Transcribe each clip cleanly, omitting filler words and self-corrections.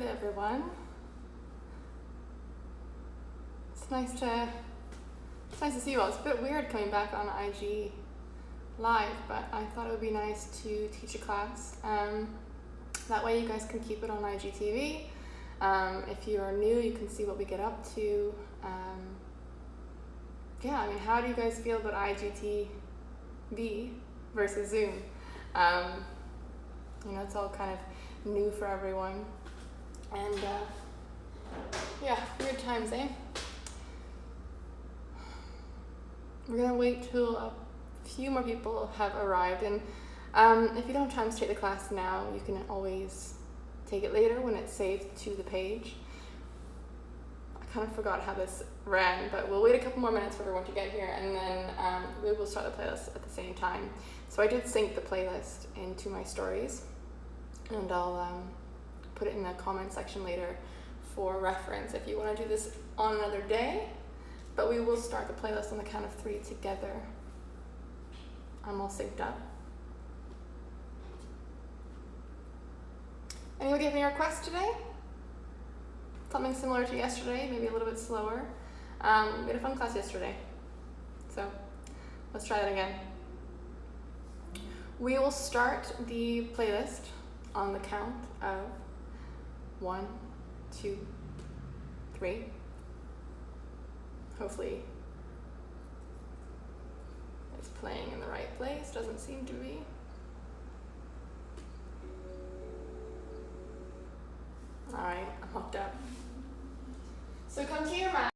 Hello everyone. It's nice to see you all. It's a bit weird coming back on IG Live, but I thought it would be nice to teach a class. That way you guys can keep it on IGTV. If you are new, you can see what we get up to. Yeah, I mean, how do you guys feel about IGTV versus Zoom? You know, it's all kind of new for everyone. And yeah, weird times, eh? We're gonna wait till a few more people have arrived, and if you don't have time to take the class now, you can always take it later when it's saved to the page. I kind of forgot how this ran, but we'll wait a couple more minutes for everyone to get here, and then we will start the playlist at the same time. So I did sync the playlist into my stories, and I'll put it in the comment section later for reference if you want to do this on another day. But we will start the playlist on the count of 3 together. I'm all synced up. Anybody have any requests today? Something similar to yesterday, maybe a little bit slower. We had a fun class yesterday, so let's try that again. We will start the playlist on the count of 1, 2, 3. Hopefully it's playing in the right place. Doesn't seem to be. All right, I'm hooked up. So come to your mats.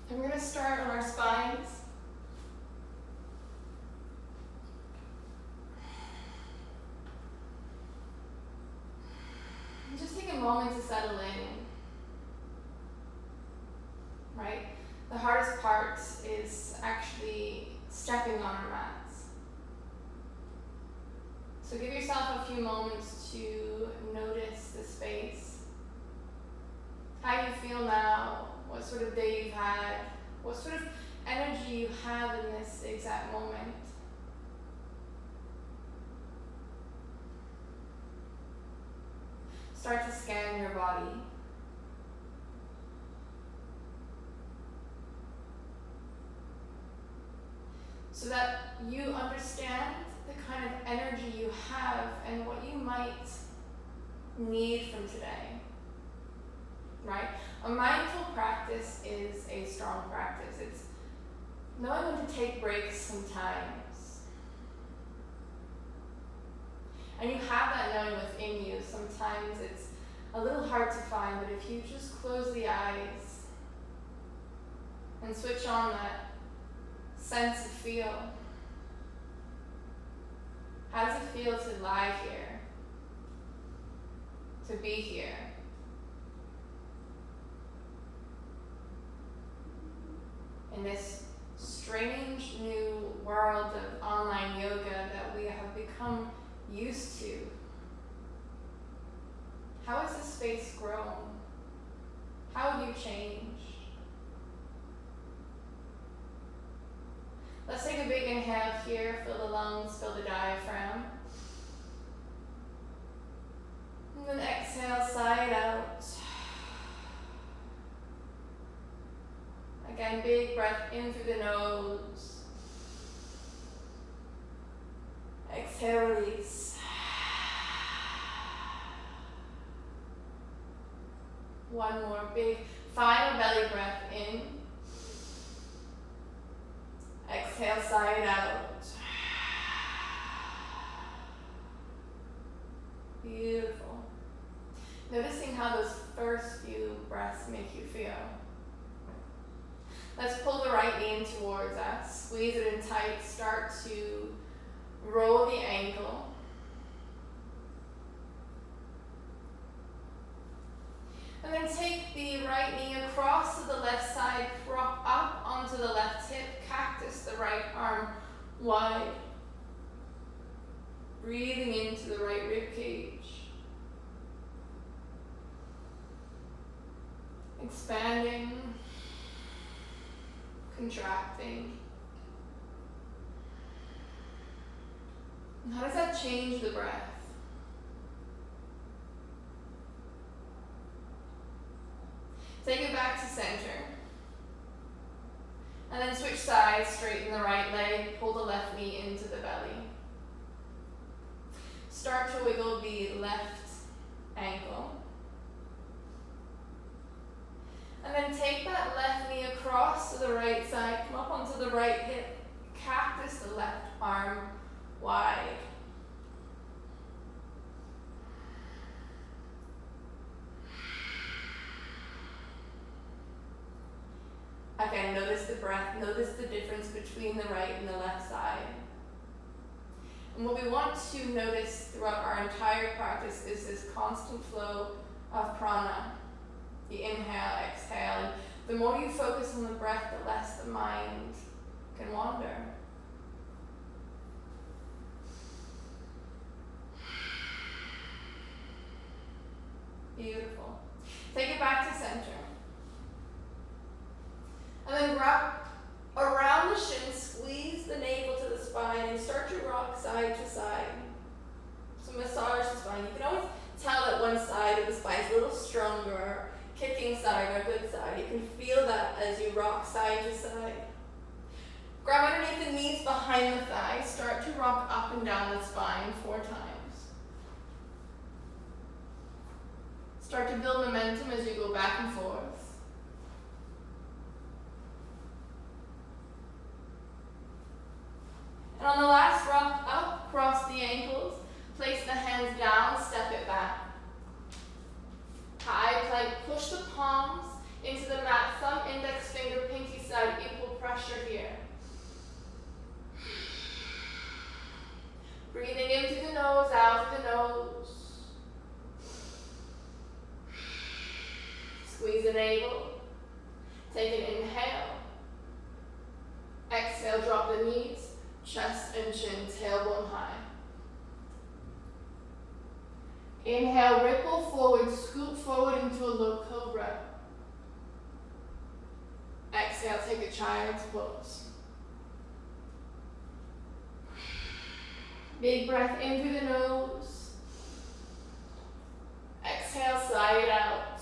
And we're going to start on our spines. Just take a moment to settle in, right? The hardest part is actually stepping on our mats. So give yourself a few moments to notice the space. How you feel now, what sort of day you've had, what sort of energy you have in this exact moment. Start to scan your body. So that you understand the kind of energy you have and what you might need from today, right? A mindful practice is a strong practice. It's knowing when to take breaks sometimes. And you have that knowing within you. Sometimes it's a little hard to find, but if you just close the eyes and switch on that sense of feel. How does it feel to lie here? To be here? In this strange new world of online yoga that we have become used to. How has this space grown? How have you changed? Let's take a big inhale here, fill the lungs, fill the diaphragm. And then exhale, side out. Again, big breath in through the nose. Exhale, release. One more big final belly breath in. Exhale, side out. Beautiful. Noticing how those first few breaths make you feel. Let's pull the right knee in towards us. Squeeze it in tight. Start to roll the ankle. And then take the right knee across to the left side, prop up onto the left hip, cactus the right arm wide. Breathing into the right rib cage. Expanding, contracting. And how does that change the breath? Take it back to center. And then switch sides, straighten the right leg, pull the left knee into the belly. Start to wiggle the left ankle. And then take that left knee across to the right side, come up onto the right hip, cactus the left arm wide. Again, notice the breath, notice the difference between the right and the left side. And what we want to notice throughout our entire practice is this constant flow of prana. The inhale, exhale, and the more you focus on the breath, the less the mind can wander. Beautiful. Take it back to center. And then grab around the shin, squeeze the navel to the spine, and start to rock side to side. So massage the spine. You can always tell that one side of the spine is a little stronger, kicking side or good side. You can feel that as you rock side to side. Grab underneath the knees behind the thighs. Start to rock up and down the spine 4 times. Start to build momentum as you go back and forth. And on the last rock up, cross the ankles, place the hands down, step it back. High plank, push the palms into the mat, thumb, index, finger, pinky side, equal pressure here. Breathing in through the nose, out through the nose. Squeeze the navel. Take an inhale. Exhale, drop the knees. Chest and chin, tailbone high. Inhale, ripple forward, scoot forward into a low cobra. Exhale, take a child's pose. Big breath in through the nose. Exhale, side out.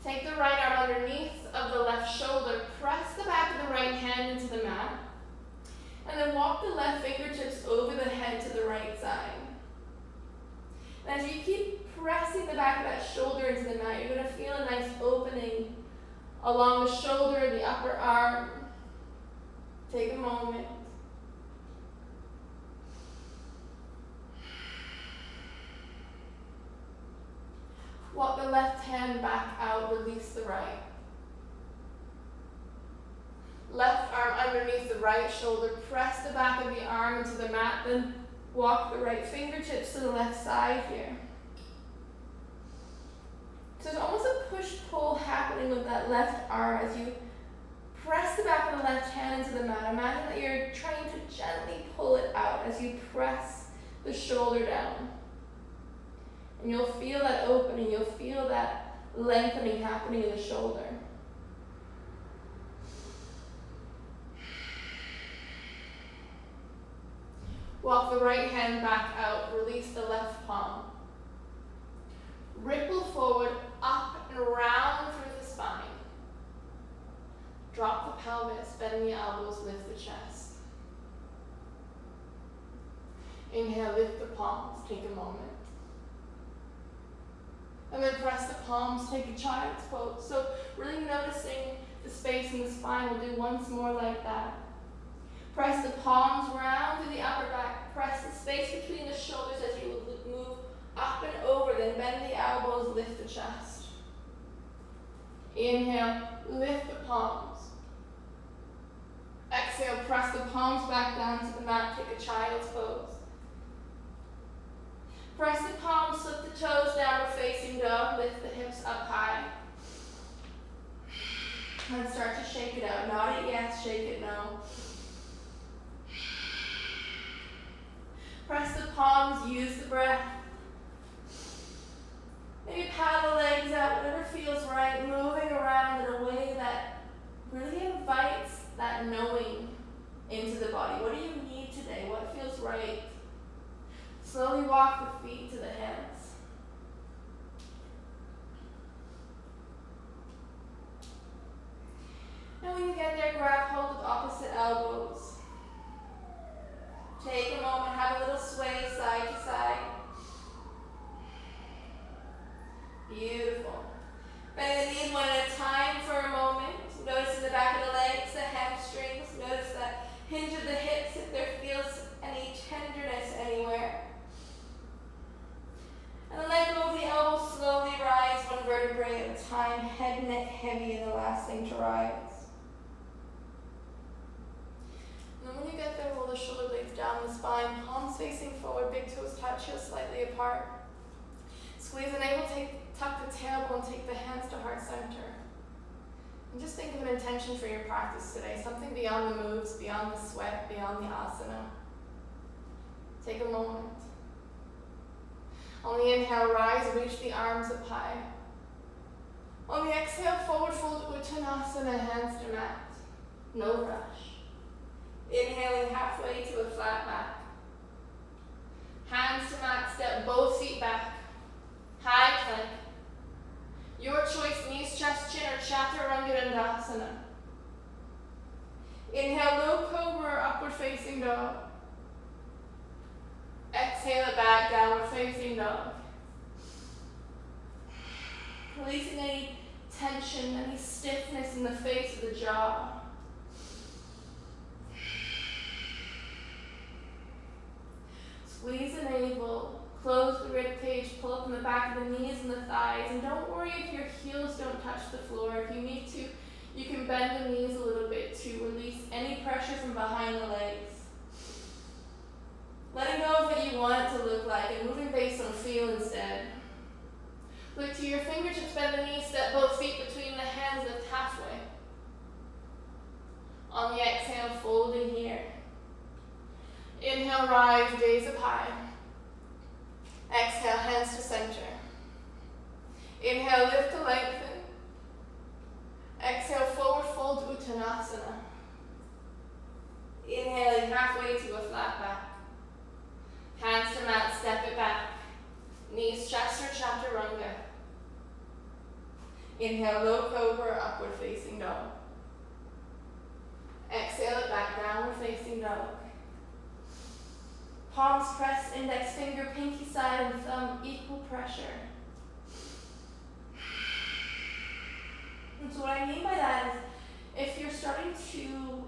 Take the right arm underneath of the left shoulder, press the back of the right hand into the mat, and then walk the left fingertips over the head to the right side. And as you keep pressing the back of that shoulder into the mat, you're going to feel a nice opening along the shoulder, the upper arm. Take a moment. Walk the left hand back out, release the right. Left arm underneath the right shoulder, press the back of the arm into the mat, then walk the right fingertips to the left side here. So there's almost a push-pull happening with that left arm as you press the back of the left hand into the mat. Imagine that you're trying to gently pull it out as you press the shoulder down. And you'll feel that opening, you'll feel that lengthening happening in the shoulder. Walk the right hand back out, release the left palm. Ripple forward, up and around through the spine. Drop the pelvis, bend the elbows, lift the chest. Inhale, lift the palms, take a moment. And then press the palms, take a child's pose. So really noticing the space in the spine. We'll do once more like that. Press the palms round through the upper back. Press the space between the shoulders as you move up and over. Then bend the elbows, lift the chest. Inhale, lift the palms. Exhale, press the palms back down to the mat. Take a child's pose. Press the palms, slip the toes, downward facing dog, lift the hips up high. And start to shake it out. Nod it yes, shake it no. Press the palms, use the breath. Maybe paddle the legs out, whatever feels right, moving around in a way that really invites that knowing into the body. What do you need today? What feels right? Slowly walk the feet to the hands. And when you get there, grab hold of opposite elbows. Take a moment, have a little sway side to side. Beautiful. Bend the knees one at a time for a moment. Notice in the back of the legs, the hamstrings. Notice that hinge of the hips if there feels any tenderness anywhere. And then let go of the elbows, slowly rise one vertebrae at a time. Head, neck heavy, and the last thing to rise. And then when you get there, roll the shoulder blades down the spine, palms facing forward, big toes touch, heels slightly apart. Squeeze the navel, tuck the tailbone, take the hands to heart center. And just think of an intention for your practice today, something beyond the moves, beyond the sweat, beyond the asana. Take a moment. On the inhale, rise, reach the arms up high. On the exhale, forward fold Uttanasana, hands to mat. No rush. Inhaling halfway to a flat back. Hands to mat, step both feet back. High plank. Your choice, knees, chest, chin, or Chaturanga Dandasana. Inhale, low cobra or upward facing dog. Exhale it back, downward facing dog. Releasing any tension, any stiffness in the face of the jaw. Squeeze the navel, close the rib cage, pull up in the back of the knees and the thighs, and don't worry if your heels don't touch the floor. If you need to, you can bend the knees a little bit to release any pressure from behind the legs. Letting go of what you want it to look like and moving based on feel instead. Look to your fingertips, bend the knees, step both feet between the hands, lift halfway. On the exhale, folding here. Inhale, rise, gaze up high. Exhale, hands to center. Inhale, lift to lengthen. Exhale, forward fold Uttanasana. Inhaling halfway to a flat back. Hands to mat, step it back. Knees, chest, or Chaturanga. Inhale, low cobra, upward facing dog. Exhale it back, downward facing dog. Palms press, index finger, pinky side, and thumb, equal pressure. And so what I mean by that is, if you're starting to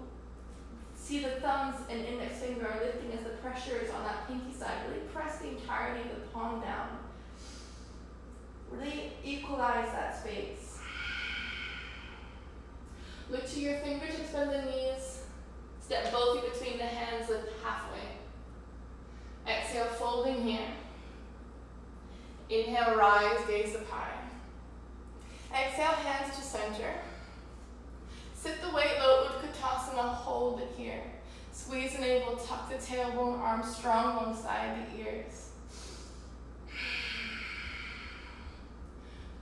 see the thumbs and index finger are lifting as the pressure is on that pinky side, really press the entirety of the palm down. Really equalize that space. Look to your fingertips, bend the knees. Step both feet between the hands, lift halfway. Exhale, folding here. Inhale, rise, gaze up high. Exhale, hands to center. Sit the weight low, Utkatasana, hold it here. Squeeze the navel, tuck the tailbone, arms strong alongside the ears.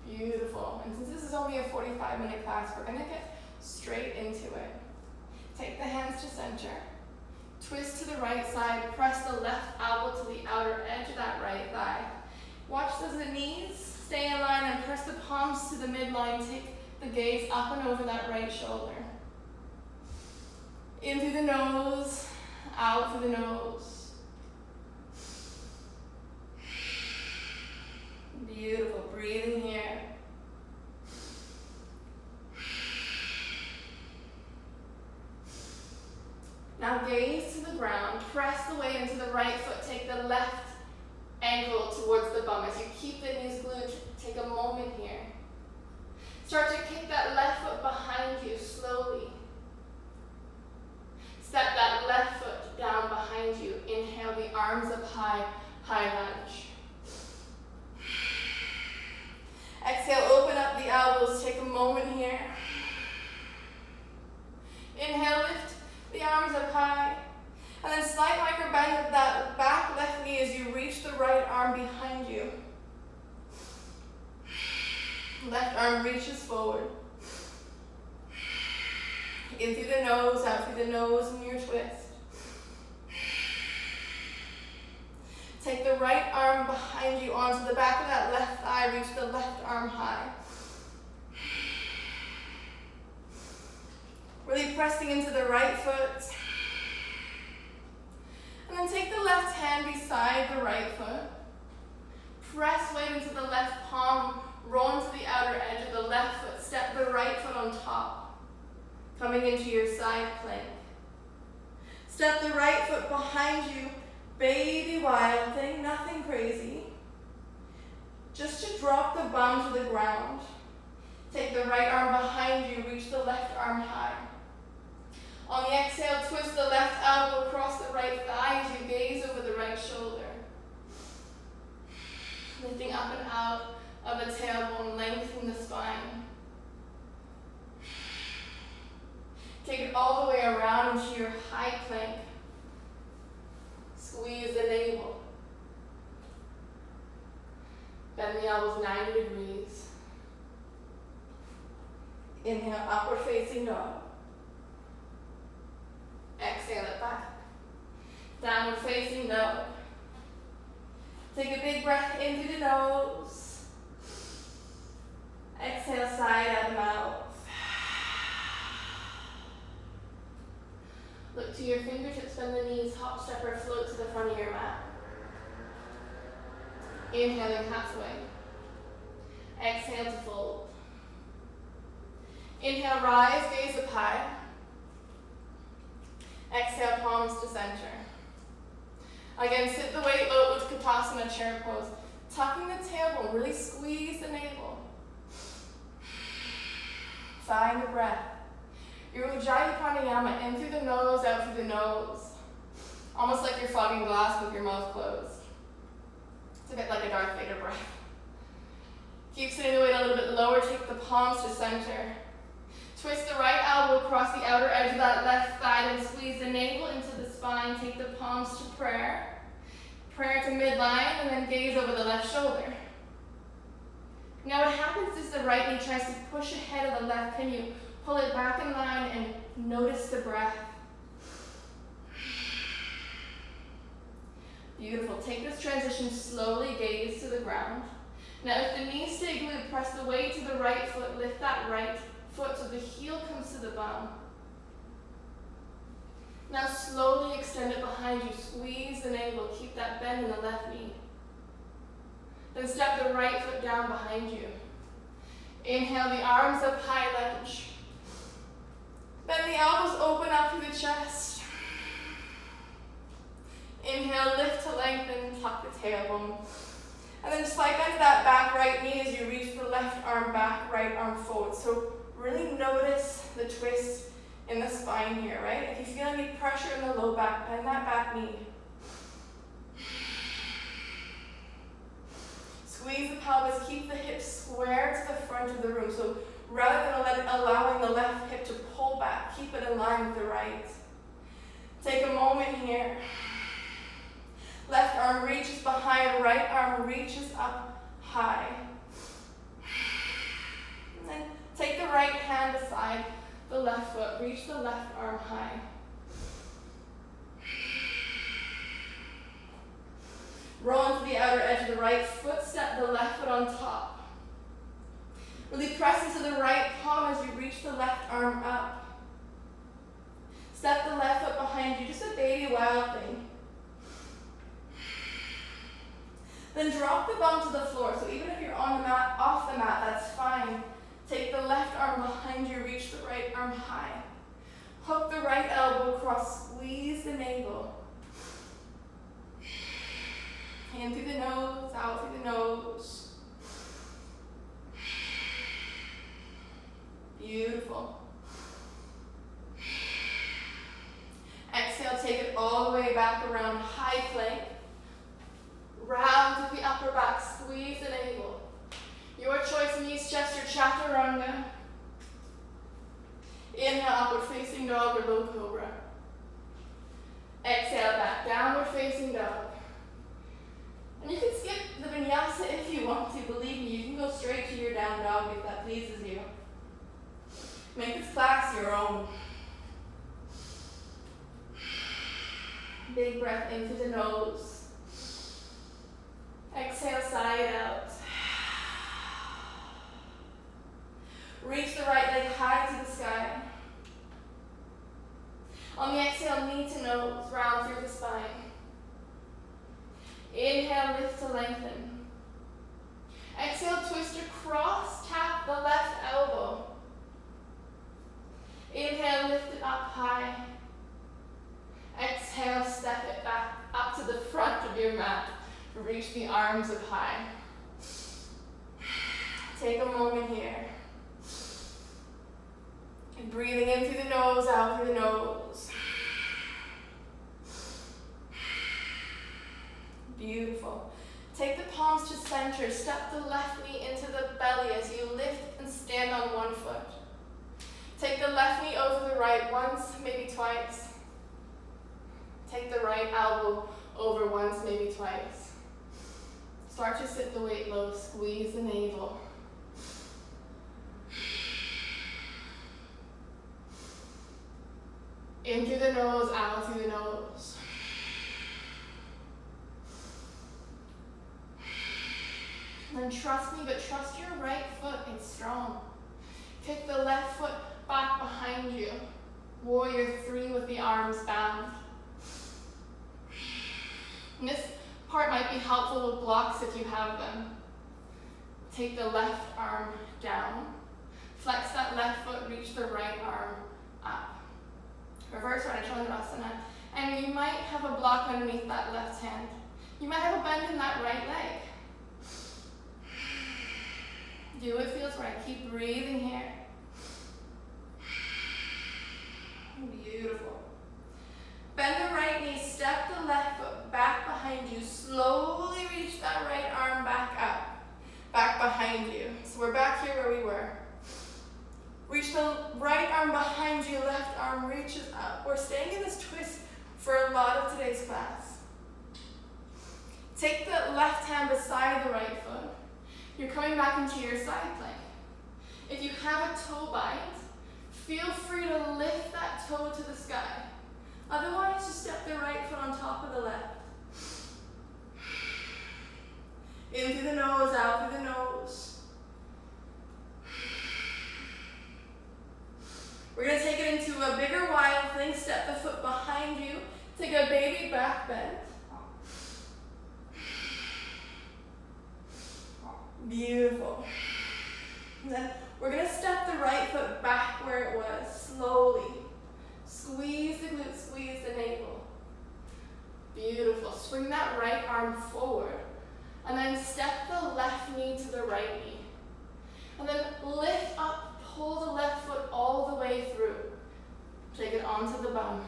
Beautiful. And since this is only a 45-minute class, we're going to get straight into it. Take the hands to center. Twist to the right side, press the left elbow to the outer edge of that right thigh. Watch as the knees stay in line and press the palms to the midline. Take the gaze up and over that right shoulder. In through the nose, out through the nose. Beautiful, breathing here. Now gaze to the ground, press the weight into the right foot, take the left ankle towards the bum. As you keep the knees glued, take a moment here. Start to kick that left foot behind you slowly. Step that left foot down behind you. Inhale the arms up high, high lunge. Exhale, open up the elbows, take a moment here. Inhale, lift the arms up high, and then slight micro bend of that back left knee as you reach the right arm behind you. Left arm reaches forward. In through the nose, out through the nose in your twist. Take the right arm behind you onto the back of that left thigh. Reach the left arm high. Really pressing into the right foot. And then take the left hand beside the right foot. Press weight into the left palm. Roll into the outer edge of the left foot. Step the right foot on top. Coming into your side plank. Step the right foot behind you. Baby wild thing, nothing crazy. Just to drop the bum to the ground. Take the right arm behind you. Reach the left arm high. On the exhale, twist the left elbow across the right thigh as you gaze over the right shoulder. Lifting up and out of the tailbone, lengthen the spine. Take it all the way around into your high plank. Squeeze the navel. Bend the elbows 90 degrees. Inhale, upward facing dog. Exhale it back. Downward facing dog. Take a big breath in through the nose. Exhale, side out the mouth. Look to your fingertips, bend the knees, hop, step, or float to the front of your mat. Inhaling halfway. Exhale to fold. Inhale, rise, gaze up high. Exhale, palms to center. Again, sit the weight low, Utkatasana chair pose. Tucking the tailbone, really squeeze the navel. Find the breath. Your Ujjayi Pranayama, in through the nose, out through the nose. Almost like you're fogging glass with your mouth closed. It's a bit like a Darth Vader breath. Keep sitting the weight a little bit lower, take the palms to center. Twist the right elbow across the outer edge of that left thigh, then squeeze the navel into the spine. Take the palms to prayer. Prayer to midline, and then gaze over the left shoulder. Now what happens is the right knee tries to push ahead of the left. Can you pull it back in line and notice the breath? Beautiful. Take this transition slowly, gaze to the ground. Now if the knees stay glued, press the weight to the right foot, lift that right foot so the heel comes to the bum. Now slowly extend it behind you, squeeze the navel, keep that bend in the left knee. Then step the right foot down behind you. Inhale the arms up high, lunge. Bend the elbows, open up through the chest. Inhale, lift to lengthen, tuck the tailbone. And then slide under that back right knee as you reach the left arm back, right arm forward. So really notice the twist in the spine here, right? If you feel any pressure in the low back, bend that back knee. Squeeze the pelvis, keep the hips square to the front of the room. So rather than allowing the left hip to pull back, keep it in line with the right. Take a moment here. Left arm reaches behind, right arm reaches up high. And then take the right hand beside the left foot, reach the left arm high. Roll into the outer edge of the right foot, step the left foot on top. Really press into the right palm as you reach the left arm up. Step the left foot behind you, just a baby wild thing. Then drop the bum to the floor. So even if you're on the mat, off the mat, that's fine. Take the left arm behind you, reach the right arm high. Hook the right elbow across, squeeze the navel. In through the nose, out through the nose. Beautiful. Exhale, take it all the way back around, high plank. Round through the upper back, squeeze the navel. Your choice, knees, chest, or chaturanga. Inhale, upward facing dog or low cobra. Exhale, back, downward facing dog. And you can skip the vinyasa if you want to. Believe me, you can go straight to your down dog if that pleases you. Make this class your own. Big breath in through the nose. Exhale, side out. Reach the right leg high to the sky. On the exhale, knee to nose, round through the spine. Inhale, lift to lengthen. Exhale, twist across, tap the left elbow. Inhale, lift it up high. Exhale, step it back up to the front of your mat. Reach the arms up high. Take a moment here. And breathing in through the nose, out through the nose. Beautiful. Take the palms to center. Step the left knee into the belly as you lift and stand on one foot. Take the left knee over the right once, maybe twice. Take the right elbow over once, maybe twice. Start to sit the weight low, squeeze the navel. In through the nose, out through the nose. And trust me, but trust your right foot, it's strong. Kick the left foot back behind you. Warrior 3 with the arms bound. And this part might be helpful with blocks if you have them. Take the left arm down. Flex that left foot, reach the right arm up. Reverse Ardha Chandrasana. And you might have a block underneath that left hand. You might have a bend in that right leg. Do what feels right. Keep breathing here. Beautiful. Bend the right knee, step the left foot back behind you. Slowly reach that right arm back up, back behind you. So we're back here where we were. Reach the right arm behind you, left arm reaches up. We're staying in this twist for a lot of today's class. Take the left hand beside the right foot. You're coming back into your side plank. If you have a toe bind, feel free to lift that toe to the sky. Otherwise, just step the right foot on top of the left. In through the nose, out through the nose. We're going to take it into a bigger wild thing. Step the foot behind you. Take a baby back bend. Beautiful. And then we're going to step the right foot back where it was, slowly. Squeeze the glutes, squeeze the navel. Beautiful. Swing that right arm forward. And then step the left knee to the right knee. And then lift up, pull the left foot all the way through. Take it onto the bum.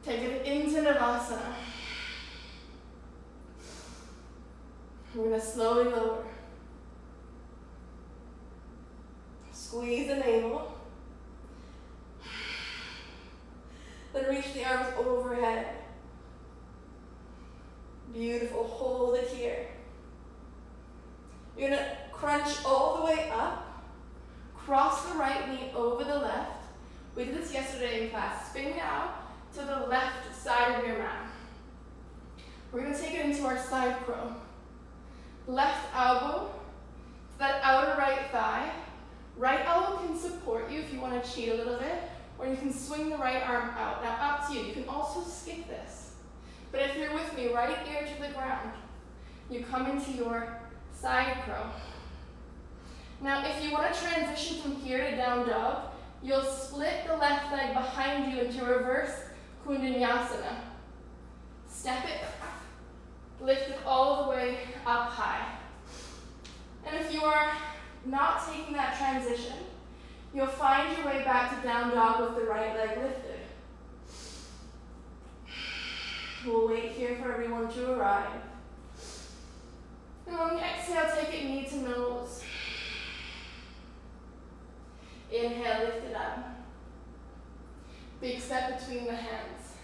Take it into Navasana. We're going to slowly lower. Squeeze the navel. Then reach the arms overhead. Beautiful. Hold it here. You're going to crunch all the way up. Cross the right knee over the left. We did this yesterday in class. Spin out to the left side of your mat. We're going to take it into our side crow. Left elbow to that outer right thigh. Right elbow can support you if you want to cheat a little bit, or you can swing the right arm out. Now up to you. You can also skip this. But if you're with me, right ear to the ground. You come into your side crow. Now if you want to transition from here to down dog, you'll split the left leg behind you into reverse Kundanyasana. Step it back. Lift it all the way up high. And if you are not taking that transition, you'll find your way back to down dog with the right leg lifted. We'll wait here for everyone to arrive. And on the exhale, take it knee to nose. Inhale, lift it up. Big step between the hands.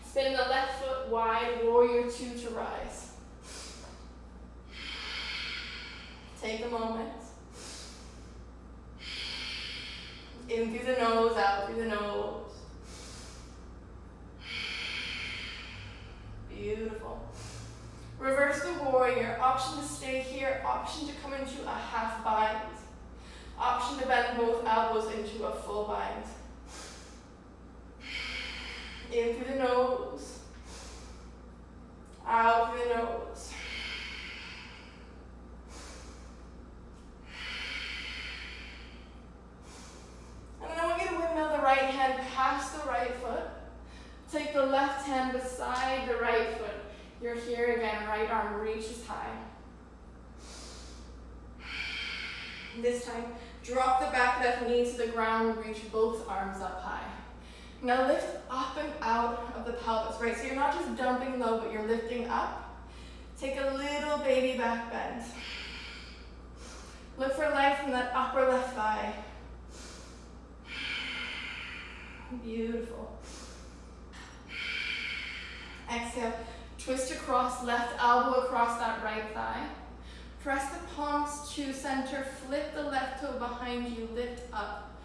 Spin the left foot wide, warrior 2 to rise. Take a moment. In through the nose, out through the nose. stay here. Option to come into a half bind. Option to bend both elbows into a full bind. In through the nose. Out through the nose. And then I want you to windmill the right hand past the right foot. Take the left hand beside the right foot. You're here again, right arm reaches high. This time, drop the back left knee to the ground, reach both arms up high. Now lift up and out of the pelvis, right? So you're not just dumping low, but you're lifting up. Take a little baby back bend. Look for length in that upper left thigh. Beautiful. Exhale, twist across, left elbow across that right thigh. Press the palms to center, flip the left toe behind you, lift up.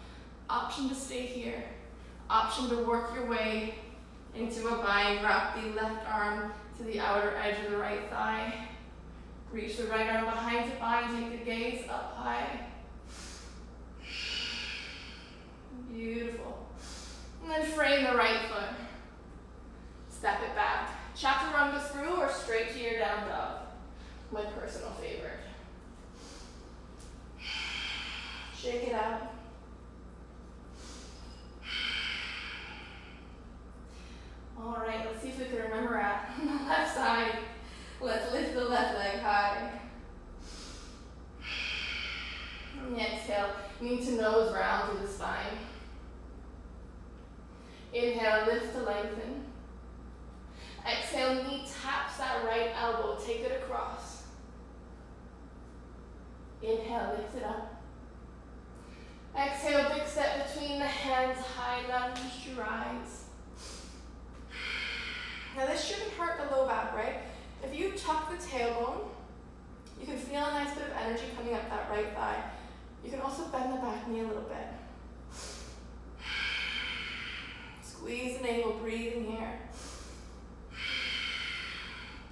Option to stay here. Option to work your way into a bind. Wrap the left arm to the outer edge of the right thigh. Reach the right arm behind to bind, take the gaze up high. Beautiful. And then frame the right foot. Step it back. Chaturanga through or straight to your down dog. My personal favorite. Shake it out. All right, let's see if we can remember at on the left side. Let's lift the left leg high. And exhale, knee to nose round through the spine. Inhale, lift to lengthen. Exhale, knee taps that right elbow, take it across. Inhale, lift it up. Exhale, big step between the hands, high lunge to rise. Now this shouldn't hurt the low back, right? If you tuck the tailbone, you can feel a nice bit of energy coming up that right thigh. You can also bend the back knee a little bit. Squeeze the navel, breathing here.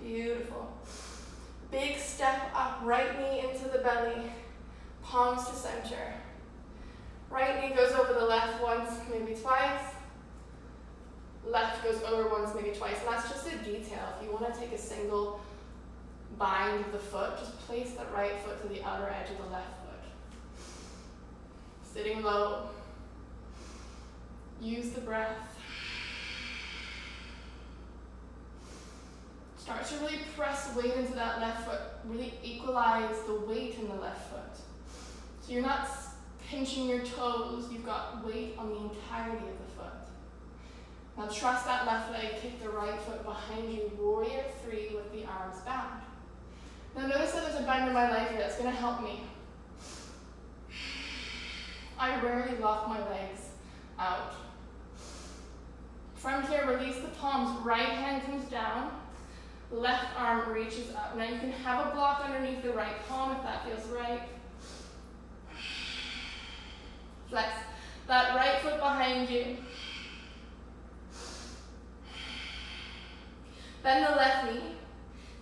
Beautiful. Big step up, right knee into the belly, palms to center. Right knee goes over the left once, maybe twice. Left goes over once, maybe twice. And that's just a detail. If you want to take a single bind of the foot, just place the right foot to the outer edge of the left foot. Sitting low. Use the breath. Start to really press weight into that left foot. Really equalize the weight in the left foot. So you're not pinching your toes, you've got weight on the entirety of the foot. Now trust that left leg, kick the right foot behind you, warrior three with the arms bound. Now notice that there's a bend in my leg here that's gonna help me. I rarely lock my legs out. From here, release the palms, right hand comes down, left arm reaches up. Now you can have a block underneath the right palm if that feels right. Flex that right foot behind you. Bend the left knee.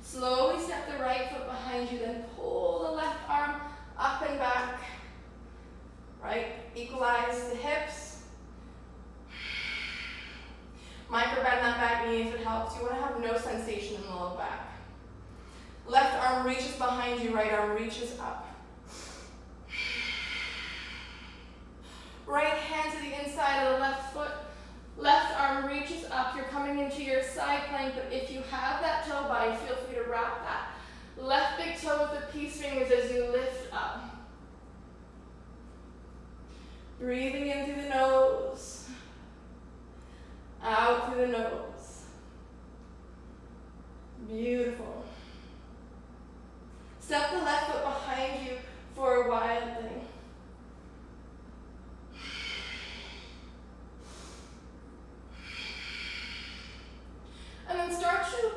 Slowly step the right foot behind you, then pull the left arm up and back. Right? Equalize the hips. Micro bend that back knee if it helps. You want to have no sensation in the low back. Left arm reaches behind you, right arm reaches up. Right hand to the inside of the left foot. Left arm reaches up. You're coming into your side plank, but if you have that toe bind, feel free to wrap that. Left big toe with the peace fingers as you lift up. Breathing in through the nose. Out through the nose. Beautiful. Step the left foot behind you for a wild thing. And then start to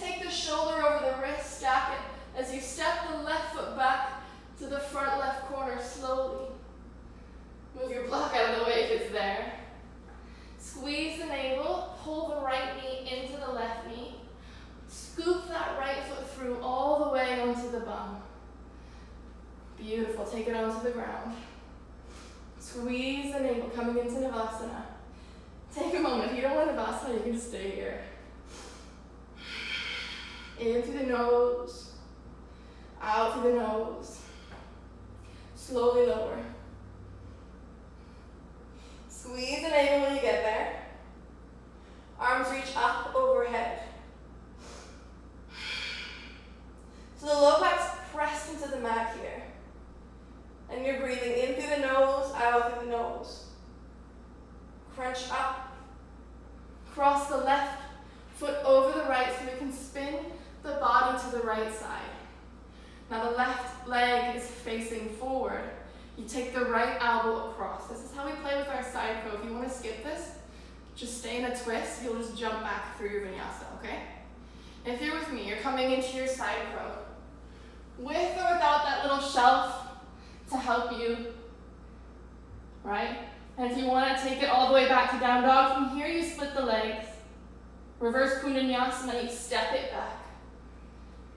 take the shoulder over the wrist, stack it as you step the left foot back to the front left corner slowly. Move your Beautiful. Take it onto the ground. Squeeze the navel, coming into Navasana. Take a moment. If you don't want Navasana, you can just stay here. In through the nose, out through the nose. Slowly lower. Squeeze the navel when you get there. Arms reach up overhead. So the low back's pressed into the mat here. And you're breathing in through the nose, out through the nose. Crunch up. Cross the left foot over the right so you can spin the body to the right side. Now the left leg is facing forward. You take the right elbow across. This is how we play with our side crow. If you want to skip this, just stay in a twist. You'll just jump back through your vinyasa, okay? If you're with me, you're coming into your side crow. With or without that little shelf to help you, right? And if you want to take it all the way back to down dog, from here you split the legs. Reverse Kundanyasana, you step it back.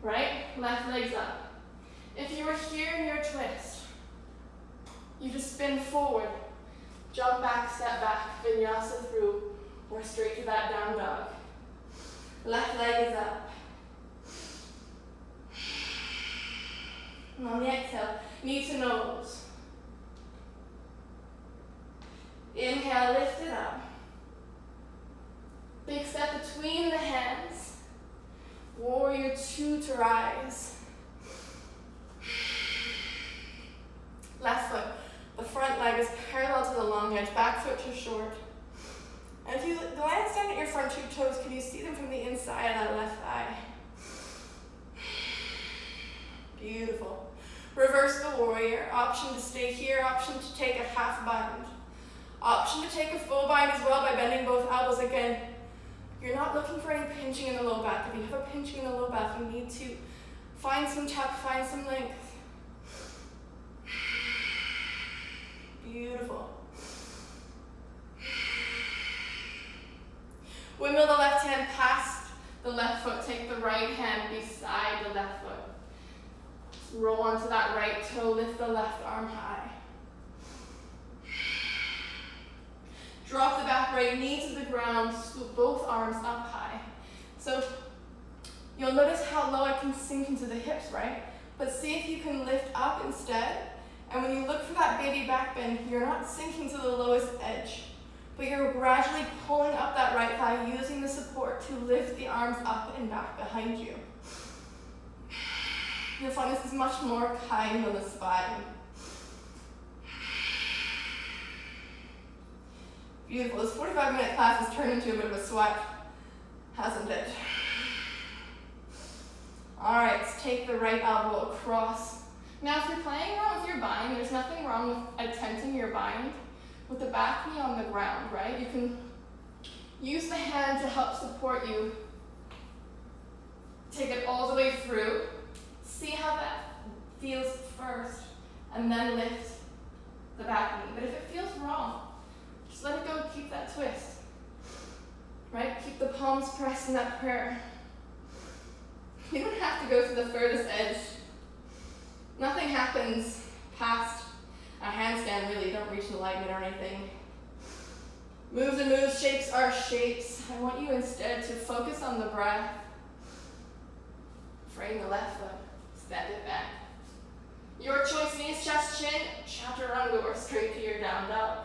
Right? Left leg's up. If you were here in your twist, you just spin forward, jump back, step back, vinyasa through, or straight to that down dog. Left leg is up. And on the exhale, knee to nose. Inhale, lift it up. Big step between the hands. Warrior two to rise. Left foot. The front leg is parallel to the long edge. Back foot to short. And if you glance down at your front two toes, can you see them from the inside of that left thigh? Beautiful. Reverse the warrior. Option to stay here. Option to take a half bind. Option to take a full bind as well by bending both elbows. Again, you're not looking for any pinching in the low back. If you have a pinching in the low back, you need to find some tap, find some length. Beautiful. Windmill the left hand past the left foot. Take the right hand beside the left foot. Roll onto that right toe, lift the left arm high. Drop the back right knee to the ground, scoop both arms up high. So you'll notice how low I can sink into the hips, right? But see if you can lift up instead. And when you look for that baby back bend, you're not sinking to the lowest edge, but you're gradually pulling up that right thigh, using the support to lift the arms up and back behind you. You'll find this is much more kind on the spine. Beautiful. This 45-minute class has turned into a bit of a sweat, hasn't it? All right, let's take the right elbow across. Now, if you're playing around with your bind, there's nothing wrong with attempting your bind with the back knee on the ground, right? You can use the hand to help support you. Take it all the way through. See how that feels first, and then lift the back knee. But if it feels wrong, just let it go, keep that twist. Right? Keep the palms pressed in that prayer. You don't have to go to the furthest edge. Nothing happens past a handstand, really. You don't reach enlightenment or anything. Moves and moves, shapes are shapes. I want you instead to focus on the breath. Frame the left foot. Step it back. Your choice, knees, chest, chin, chaturanga, or straight to your down dog.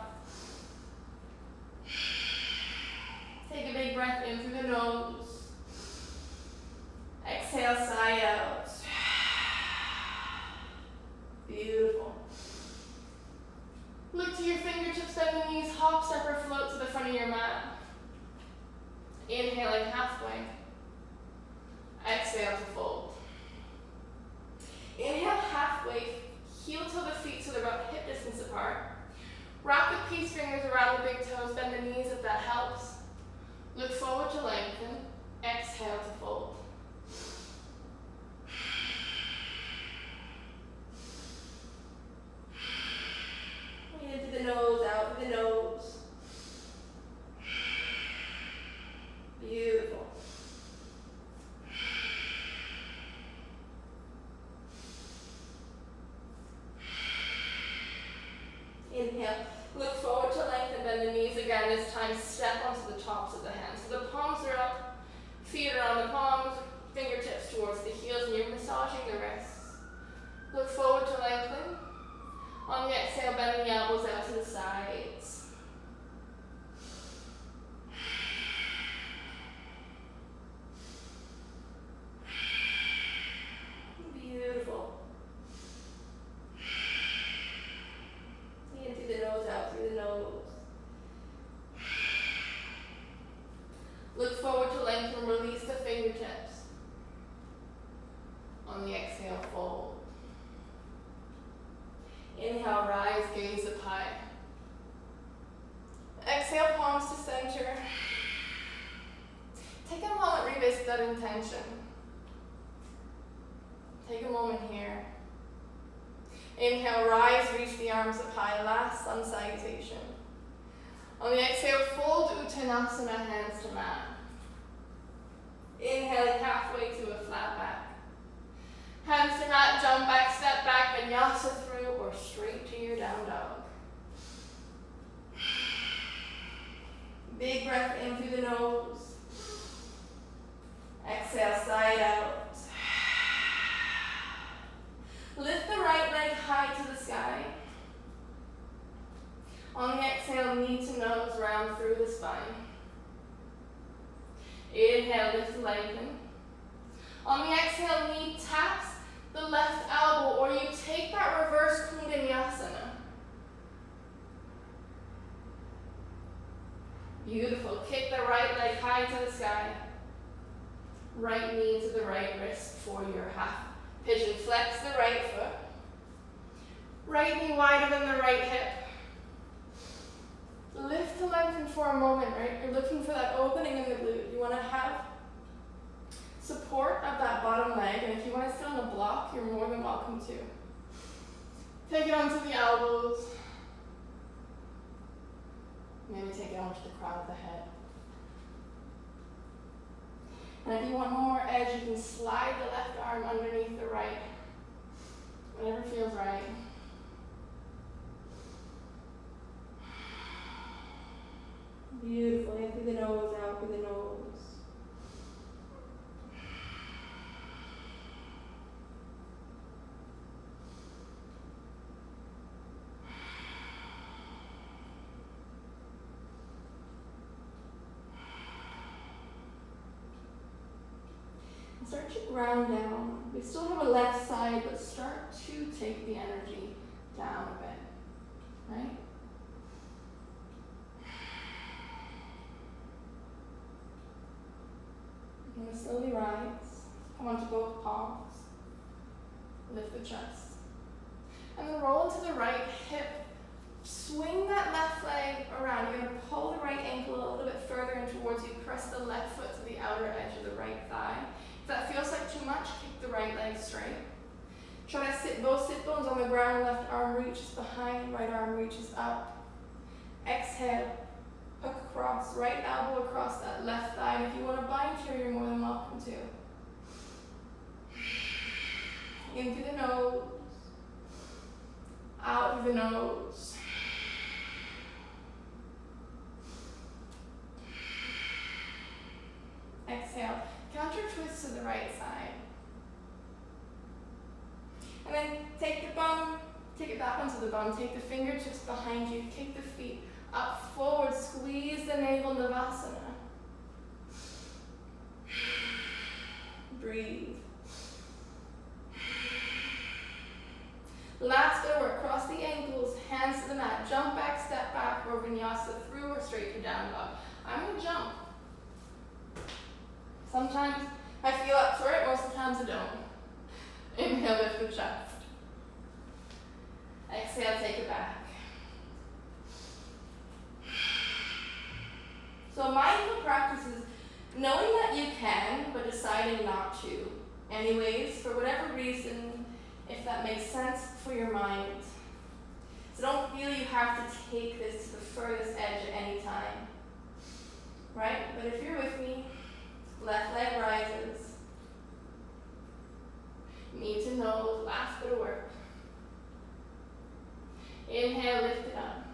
Take a big breath in through the nose. Exhale, sigh out. Beautiful. Look to your fingertips, bend the knees, hop, step, or float to the front of your mat. Inhaling halfway. Exhale to fold. Inhale halfway, heel toe the feet so they're about hip distance apart. Wrap the peace fingers around the big toes, bend the knees if that helps. Look forward to lengthen. Exhale to fold. In through the nose, out through the nose. Beautiful. Inhale, look forward to lengthen, bend the knees again. This time, step onto the tops of the hands. So the palms are up, feet are on the palms, fingertips towards the heels, and you're massaging the wrists. Look forward to lengthen. On the exhale, bend the elbows out to the sides. Beautiful. In through the nose, out through the nose. Look forward to lengthen, release the fingertips. On the exhale, fold. Inhale, rise, gaze up high. Exhale, palms to center. Take a moment, revisit that intention. Take a moment here. Inhale, rise, reach the arms up high. Last sun salutation. On the exhale, fold Uttanasana, hands to mat. Inhale, halfway to a flat back. Hands to mat, jump back, step back, vinyasa through, or straight to your down dog. Big breath in through the nose. Exhale, side out. Lift the right leg high to the sky. On the exhale, knee to nose, round through the spine. Inhale, lift, lengthen. On the exhale, knee taps the left elbow, or you take that reverse Kundalini. Beautiful. Kick the right leg high to the sky. Right knee to the right wrist for your half pigeon. Flex the right foot. Right knee wider than the right hip. Lift to lengthen for a moment, right? You're looking for that opening in the glute. You want to have support of that bottom leg, and if you want to sit on a block, you're more than welcome to. Take it onto the elbows. Maybe take it onto the crown of the head. And if you want one more edge, you can slide the left arm underneath the right. Whatever feels right. Beautiful. In through the nose, out through the nose. Start to ground down. We still have a left side, but start to take the energy down a bit, right? You're going to slowly rise. Come onto both palms. Lift the chest. And then roll into the right hip. Swing that left leg around. You're going to pull the right ankle a little bit further in towards you. Press the left foot to the outer edge of the right thigh. If that feels like too much, kick the right leg straight. Try to sit both sit bones on the ground. Left arm reaches behind, right arm reaches up. Exhale, hook across, right elbow across that left thigh. And if you want to bind here, you're more than welcome to. In through the nose, out through the nose. Exhale. Counter twist to the right side. And then take the bum, take it back onto the bum, take the fingertips behind you, kick the feet up, forward, squeeze the navel, Navasana. Breathe. Last bit of work, cross the ankles, hands to the mat, jump back, step back, or vinyasa through or straight to down dog. I'm going to jump. Sometimes I feel up for it, most of the times I don't. Inhale, lift the chest. Exhale, take it back. So mindful practice is knowing that you can, but deciding not to. Anyways, for whatever reason, if that makes sense for your mind. So don't feel you have to take this to the furthest edge at any time. Right? But if you're with me, left leg rises. Knee to nose, last bit of work. Inhale, lift it up.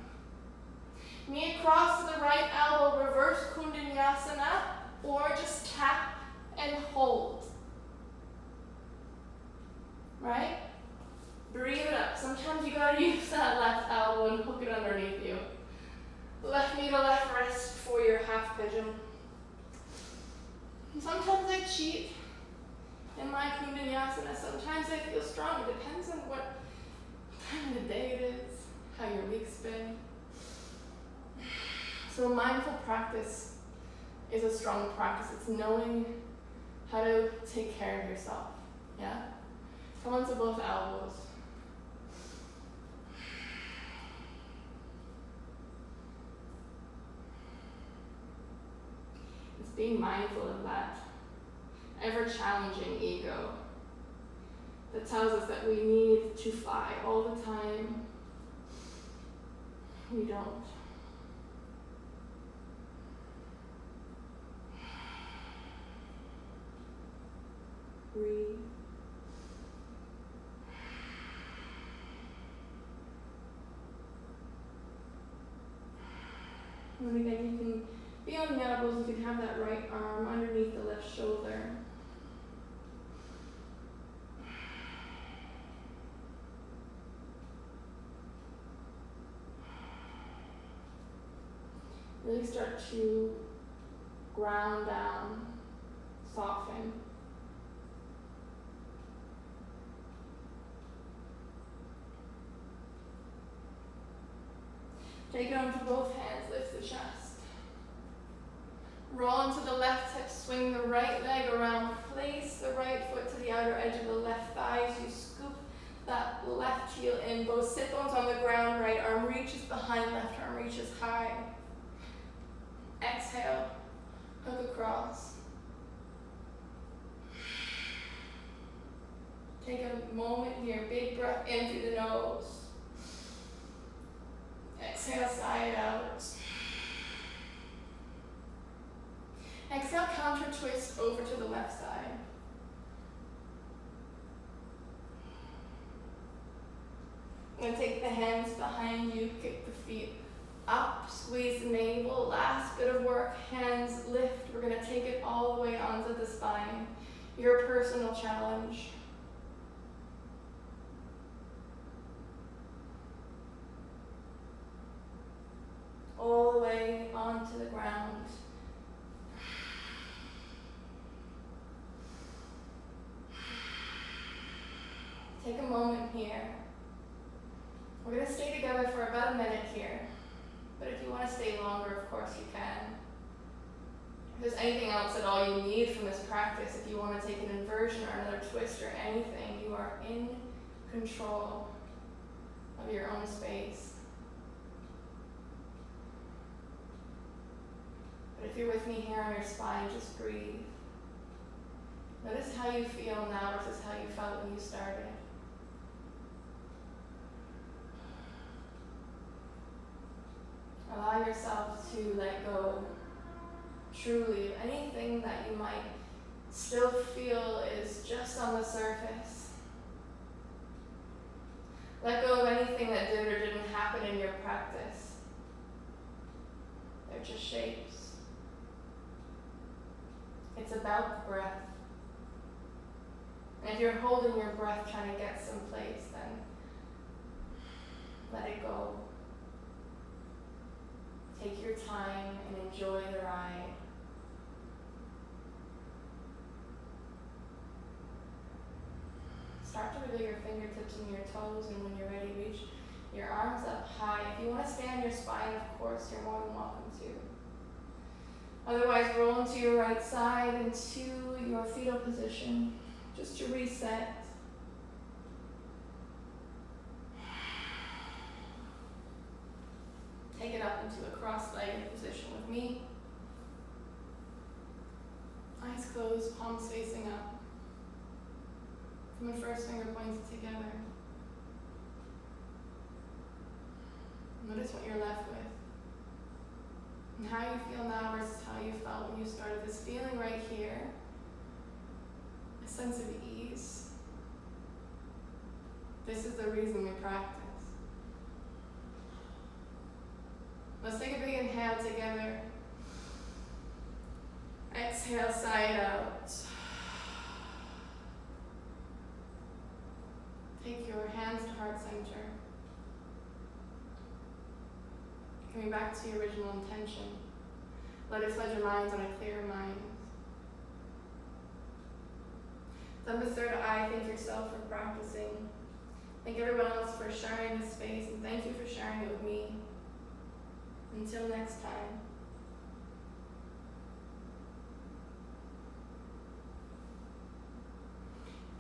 sometimes you gotta use that left elbow and hook it underneath you. Left knee to left wrist for your half pigeon. And sometimes I cheat in my Kundalini. Sometimes I feel strong. It depends on what time of the day it is, how your week's been. So mindful practice is a strong practice. It's knowing how to take care of yourself. Yeah? Come onto both elbows. It's being mindful of that ever-challenging ego that tells us that we need to fly all the time. We don't. Breathe. And again, you can be on the elbows. You can have that right arm underneath the left shoulder. Really start to ground down, soften. Take it onto both hands, lift the chest. Roll into the left hip, swing the right leg around, place the right foot to the outer edge of the left thigh as you scoop that left heel in. Both sit bones on the ground, right arm reaches behind, left arm reaches high. Exhale, hook across. Take a moment here, big breath in through the nose. Exhale, side out. Exhale, counter twist over to the left side. And take the hands behind you, kick the feet up, squeeze the navel. Last bit of work, hands lift. We're going to take it all the way onto the spine. Your personal challenge. All the way onto the ground. Take a moment here. We're going to stay together for about a minute here. But if you want to stay longer, of course you can. If there's anything else at all you need from this practice, if you want to take an inversion or another twist or anything, you are in control of your own space. But if you're with me here on your spine, just breathe. Notice how you feel now versus how you felt when you started. Allow yourself to let go truly of anything that you might still feel is just on the surface. Let go of anything that did or didn't happen in your practice. They're just shapes. It's about the breath. And if you're holding your breath trying to get someplace, then let it go. Take your time and enjoy the ride. Start to wiggle your fingertips and your toes, and when you're ready, reach your arms up high. If you want to stay on your spine, of course, you're more than welcome to. Otherwise, roll into your right side, into your fetal position, just to reset. Take it up into a cross-legged position with me. Eyes closed, palms facing up. My first finger points together. Notice what you're left with. And how you feel now versus how you felt when you started. This feeling right here, a sense of ease. This is the reason we practice. Let's take a big inhale together. Exhale, side out. Take your hands to heart center. Coming back to your original intention. Let it flood your minds on a clear mind. Then the third eye, thank yourself for practicing. Thank everyone else for sharing this space, and thank you for sharing it with me. Until next time.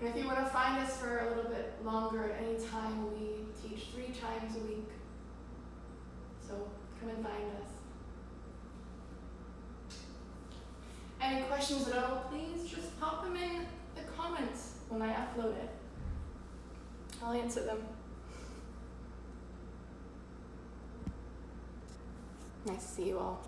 And if you want to find us for a little bit longer at any time, we teach 3 times a week. So come and find us. Any questions at all, please just pop them in the comments when I upload it. I'll answer them. Nice to see you all.